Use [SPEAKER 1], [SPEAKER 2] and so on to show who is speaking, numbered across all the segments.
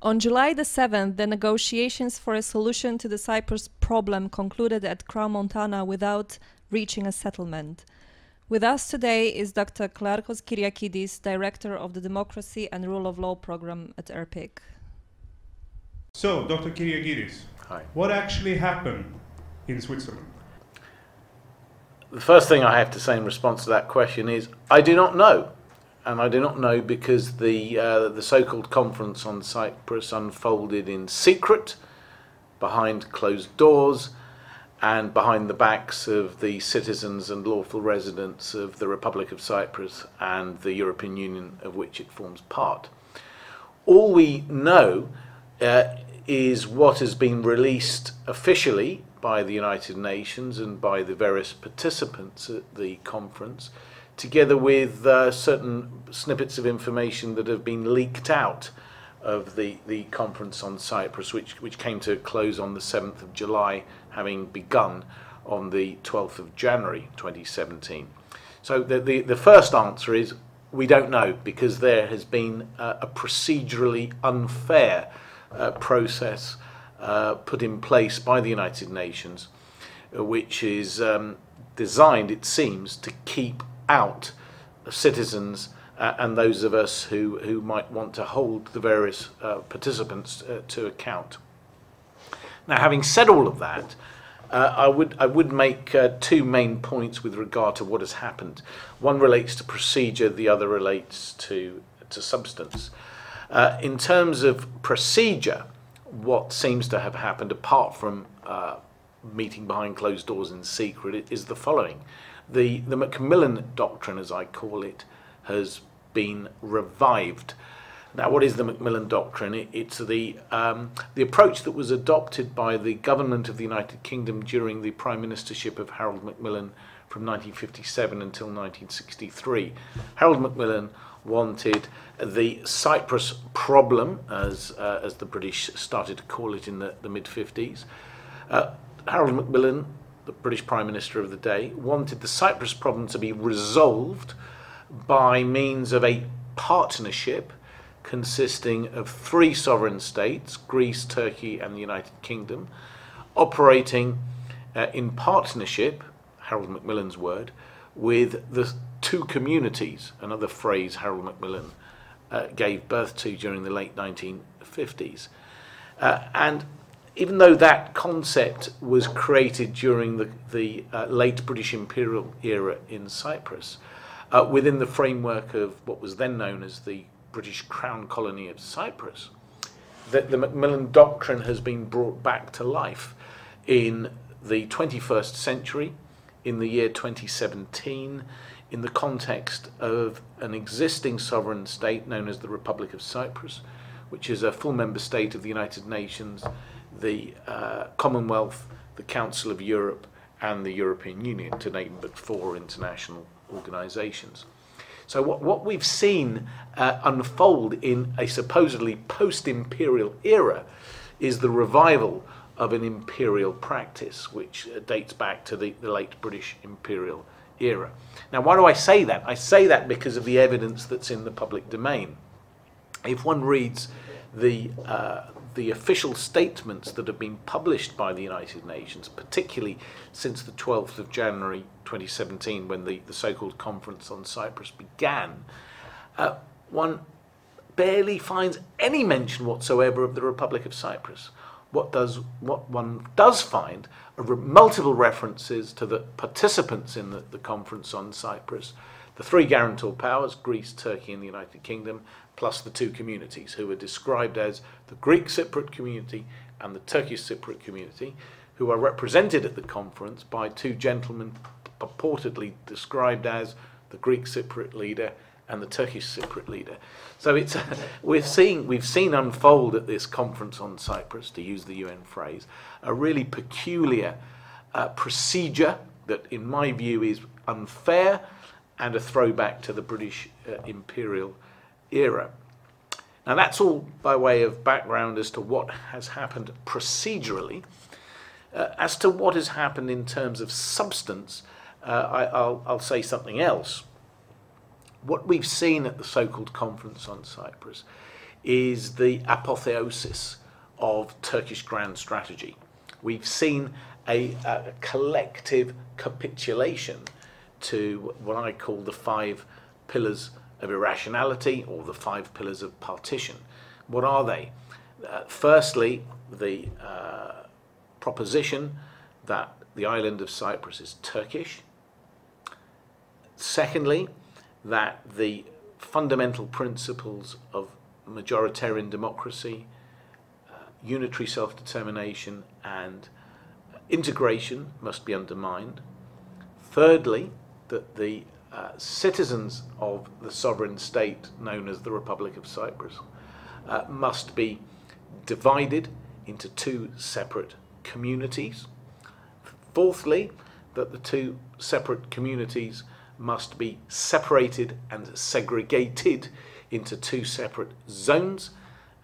[SPEAKER 1] On July the 7th, the negotiations for a solution to the Cyprus problem concluded at Crans-Montana without reaching a settlement. With us today is Dr. Klearchos Kyriakides, Director of the Democracy and Rule of Law Program at ERPIC.
[SPEAKER 2] So, Dr. Kyriakides,
[SPEAKER 3] Hi.
[SPEAKER 2] What actually happened in Switzerland?
[SPEAKER 3] The first thing I have to say in response to that question is I do not know. And I do not know because the so-called conference on Cyprus unfolded in secret, behind closed doors, and behind the backs of the citizens and lawful residents of the Republic of Cyprus and the European Union of which it forms part. All we know is what has been released officially by the United Nations and by the various participants at the conference, together with certain snippets of information that have been leaked out of the conference on Cyprus, which came to a close on the 7th of July, having begun on the 12th of January 2017. So the first answer is we don't know, because there has been a procedurally unfair process put in place by the United Nations, which is designed, it seems, to keep out citizens and those of us who might want to hold the various participants to account. Now, having said all of that, I would make two main points with regard to what has happened. One relates to procedure, the other relates to substance. In terms of procedure, what seems to have happened, apart from meeting behind closed doors in secret, is the following. The Macmillan Doctrine, as I call it, has been revived. Now, what is the Macmillan Doctrine? It's the approach that was adopted by the government of the United Kingdom during the Prime Ministership of Harold Macmillan from 1957 until 1963. Harold Macmillan wanted the Cyprus problem, as the British started to call it in the mid-50s. Harold Macmillan, the British Prime Minister of the day, wanted the Cyprus problem to be resolved by means of a partnership consisting of three sovereign states, Greece, Turkey and the United Kingdom, operating in partnership, Harold Macmillan's word, with the two communities, another phrase Harold Macmillan gave birth to during the late 1950s. And even though that concept was created during the late British imperial era in Cyprus, within the framework of what was then known as the British Crown Colony of Cyprus, that the Macmillan Doctrine has been brought back to life in the 21st century, in the year 2017, in the context of an existing sovereign state known as the Republic of Cyprus, which is a full member state of the United Nations, the Commonwealth, the Council of Europe and the European Union, to name but four international organisations. So what we've seen unfold in a supposedly post-imperial era is the revival of an imperial practice which dates back to the late British imperial era. Now, why do I say that? I say that because of the evidence that's in the public domain. If one reads the official statements that have been published by the United Nations, particularly since the 12th of January 2017, when the so-called conference on Cyprus began, one barely finds any mention whatsoever of the Republic of Cyprus. What one does find are multiple references to the participants in the conference on Cyprus, the three guarantor powers, Greece, Turkey and the United Kingdom, plus the two communities, who are described as the Greek Cypriot community and the Turkish Cypriot community, who are represented at the conference by two gentlemen purportedly described as the Greek Cypriot leader and the Turkish Cypriot leader. So it's we've seen unfold at this conference on Cyprus, to use the UN phrase, a really peculiar procedure that, in my view, is unfair and a throwback to the British imperial era. Now, that's all by way of background as to what has happened procedurally. As to what has happened in terms of substance, I'll say something else. What we've seen at the so-called conference on Cyprus is the apotheosis of Turkish grand strategy. We've seen a collective capitulation to what I call the 5 pillars of irrationality, or the 5 pillars of partition. What are they? Firstly, the proposition that the island of Cyprus is Turkish. Secondly, that the fundamental principles of majoritarian democracy, unitary self-determination and integration must be undermined. Thirdly, that the citizens of the sovereign state known as the Republic of Cyprus must be divided into 2 separate communities. Fourthly, that the 2 separate communities must be separated and segregated into 2 separate zones.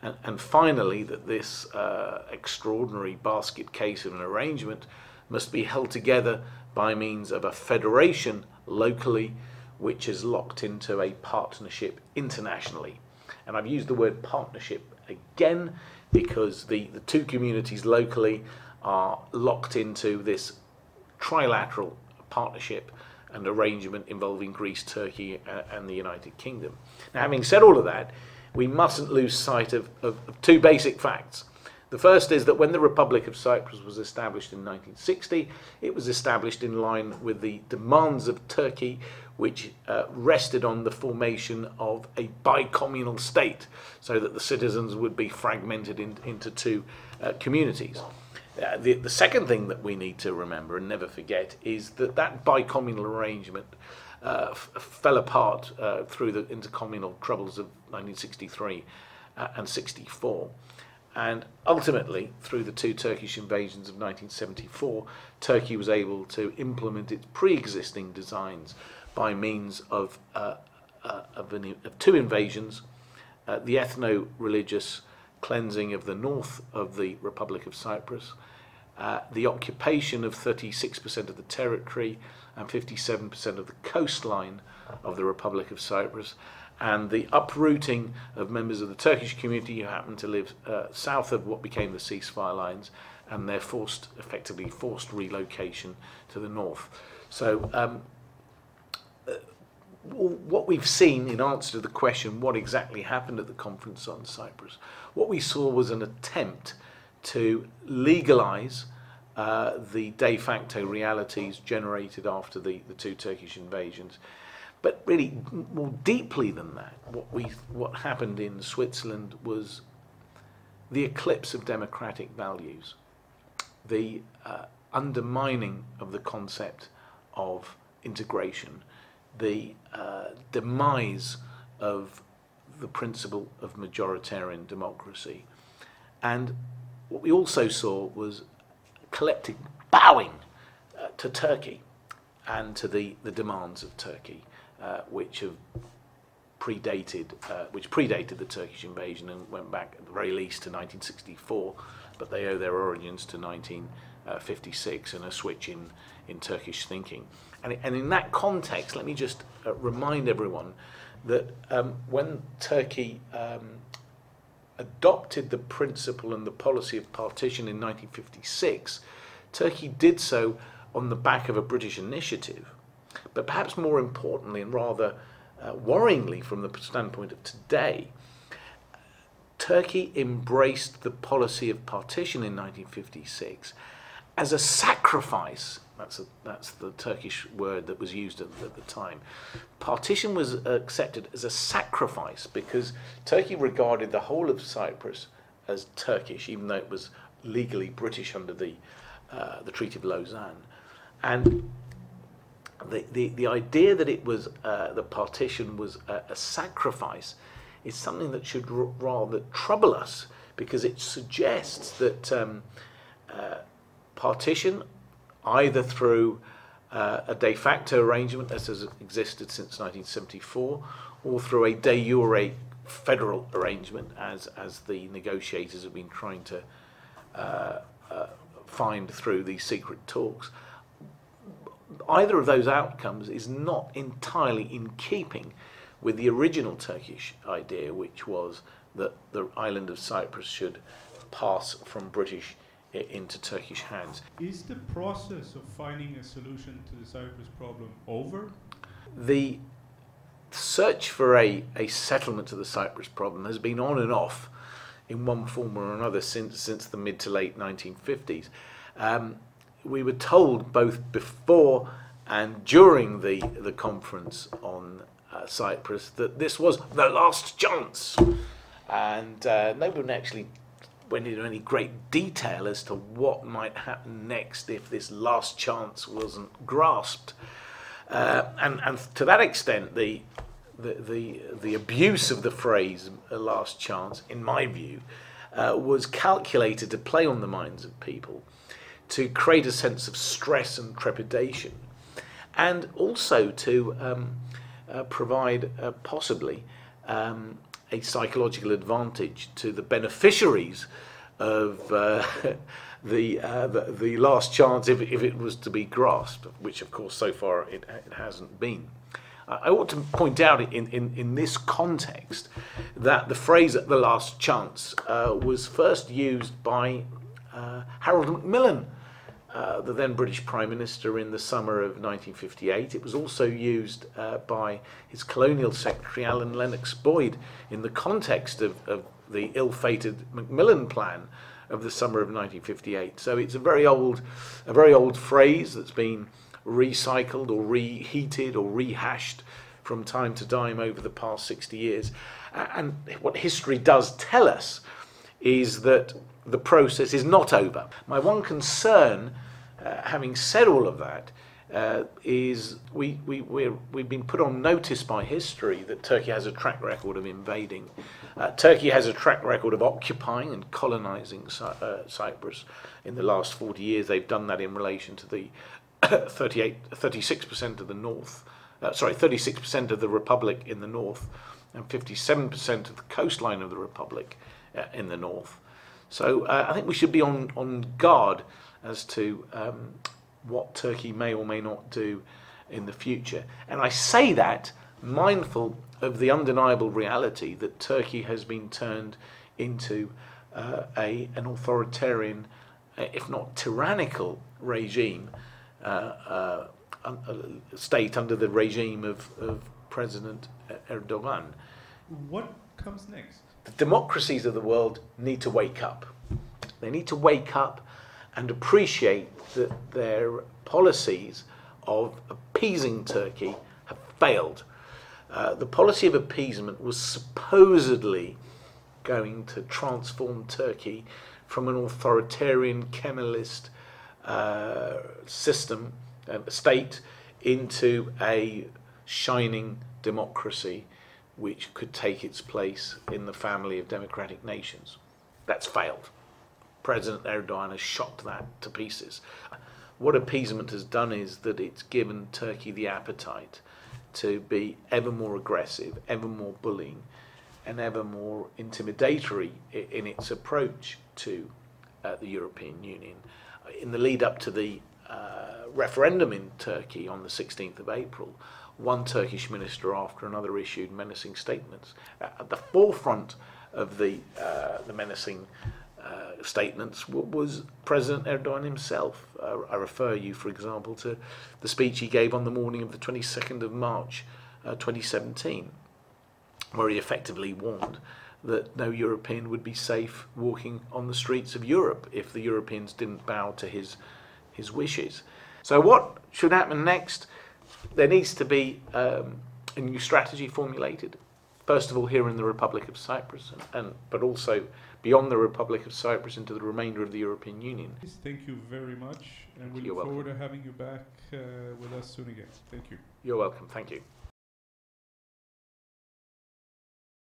[SPEAKER 3] And finally, that this extraordinary basket case of an arrangement must be held together by means of a federation locally, which is locked into a partnership internationally. And I've used the word partnership again because the 2 communities locally are locked into this trilateral partnership and arrangement involving Greece, Turkey and the United Kingdom. Now, having said all of that, we mustn't lose sight of 2 basic facts. The first is that when the Republic of Cyprus was established in 1960, it was established in line with the demands of Turkey, which rested on the formation of a bicommunal state, so that the citizens would be fragmented into 2 communities. The second thing that we need to remember and never forget is that that bicommunal arrangement fell apart through the intercommunal troubles of 1963 and 64. And ultimately, through the 2 Turkish invasions of 1974, Turkey was able to implement its pre-existing designs by means of 2 invasions, the ethno-religious cleansing of the north of the Republic of Cyprus, the occupation of 36% of the territory and 57% of the coastline of the Republic of Cyprus, and the uprooting of members of the Turkish community who happened to live south of what became the ceasefire lines, and their effectively forced relocation to the north. So what we've seen in answer to the question what exactly happened at the conference on Cyprus, what we saw was an attempt to legalize the de facto realities generated after the 2 Turkish invasions. But really, more deeply than that, what happened in Switzerland was the eclipse of democratic values, the undermining of the concept of integration, the demise of the principle of majoritarian democracy. And what we also saw was collective bowing to Turkey and to the demands of Turkey, which predated the Turkish invasion and went back at the very least to 1964, but they owe their origins to 1956 and a switch in Turkish thinking. And in that context, let me just remind everyone that when Turkey adopted the principle and the policy of partition in 1956, Turkey did so on the back of a British initiative. But perhaps more importantly, and rather worryingly from the standpoint of today, Turkey embraced the policy of partition in 1956 as a sacrifice. That's the Turkish word that was used at the time. Partition was accepted as a sacrifice because Turkey regarded the whole of Cyprus as Turkish, even though it was legally British under the Treaty of Lausanne. And the idea that it was the partition was a sacrifice is something that should rather trouble us, because it suggests that partition, either through a de facto arrangement as has existed since 1974, or through a de jure federal arrangement as the negotiators have been trying to find through these secret talks, either of those outcomes is not entirely in keeping with the original Turkish idea, which was that the island of Cyprus should pass from British into Turkish hands.
[SPEAKER 2] Is the process of finding a solution to the Cyprus problem over?
[SPEAKER 3] The search for a settlement to the Cyprus problem has been on and off in one form or another since the mid to late 1950s. We were told both before and during the conference on Cyprus that this was the last chance, and no one actually went into any great detail as to what might happen next if this last chance wasn't grasped. And to that extent, the abuse of the phrase "last chance," in my view, was calculated to play on the minds of people, to create a sense of stress and trepidation, and also to provide possibly a psychological advantage to the beneficiaries of the last chance if it was to be grasped, which of course so far it hasn't been. I ought to point out in this context that the phrase "the last chance" was first used by Harold Macmillan, the then British Prime Minister, in the summer of 1958. It was also used by his colonial secretary Alan Lennox Boyd in the context of the ill-fated Macmillan Plan of the summer of 1958. So it's a very old phrase that's been recycled or reheated or rehashed from time to time over the past 60 years. And what history does tell us is that the process is not over. My one concern, having said all of that, is we've been put on notice by history that Turkey has a track record of invading. Turkey has a track record of occupying and colonizing Cyprus. In the last 40 years, they've done that in relation to the 36% of the north, 36% of the republic in the north, and 57% of the coastline of the republic in the north. So I think we should be on guard as to what Turkey may or may not do in the future. And I say that mindful of the undeniable reality that Turkey has been turned into an authoritarian, if not tyrannical, regime, state under the regime of President Erdogan.
[SPEAKER 2] What comes next?
[SPEAKER 3] The democracies of the world need to wake up. They need to wake up and appreciate that their policies of appeasing Turkey have failed. The policy of appeasement was supposedly going to transform Turkey from an authoritarian Kemalist system, state, into a shining democracy which could take its place in the family of democratic nations. That's failed. President Erdogan has shot that to pieces. What appeasement has done is that it's given Turkey the appetite to be ever more aggressive, ever more bullying, and ever more intimidatory in its approach to the European Union. In the lead up to the referendum in Turkey on the 16th of April, one Turkish minister after another issued menacing statements. At the forefront of the menacing statements was President Erdogan himself. I refer you, for example, to the speech he gave on the morning of the 22nd of March 2017, where he effectively warned that no European would be safe walking on the streets of Europe if the Europeans didn't bow to his wishes. So what should happen next? There needs to be a new strategy formulated, first of all here in the Republic of Cyprus, but also beyond the Republic of Cyprus into the remainder of the European Union.
[SPEAKER 2] Thank you very much, and we
[SPEAKER 3] You're
[SPEAKER 2] look forward
[SPEAKER 3] welcome.
[SPEAKER 2] to having you back with us soon again. Thank you.
[SPEAKER 3] You're welcome. Thank you.